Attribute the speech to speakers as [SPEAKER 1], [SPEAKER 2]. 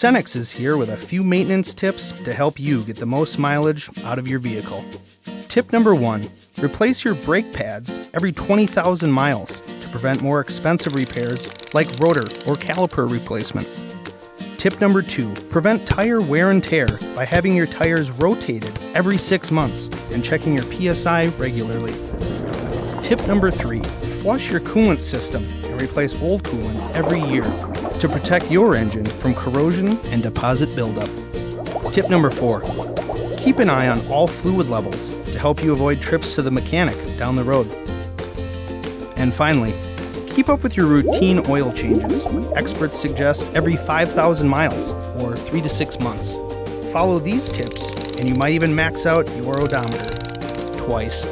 [SPEAKER 1] Cenex is here with a few maintenance tips to help you get the most mileage out of your vehicle. Tip number 1, replace your brake pads every 20,000 miles to prevent more expensive repairs like rotor or caliper replacement. Tip number 2, prevent tire wear and tear by having your tires rotated every 6 months and checking your PSI regularly. Tip number 3, flush your coolant system and replace old coolant every year to protect your engine from corrosion and deposit buildup. Tip number 4, keep an eye on all fluid levels to help you avoid trips to the mechanic down the road. And finally, keep up with your routine oil changes. Experts suggest every 5,000 miles or 3 to 6 months. Follow these tips and you might even max out your odometer twice.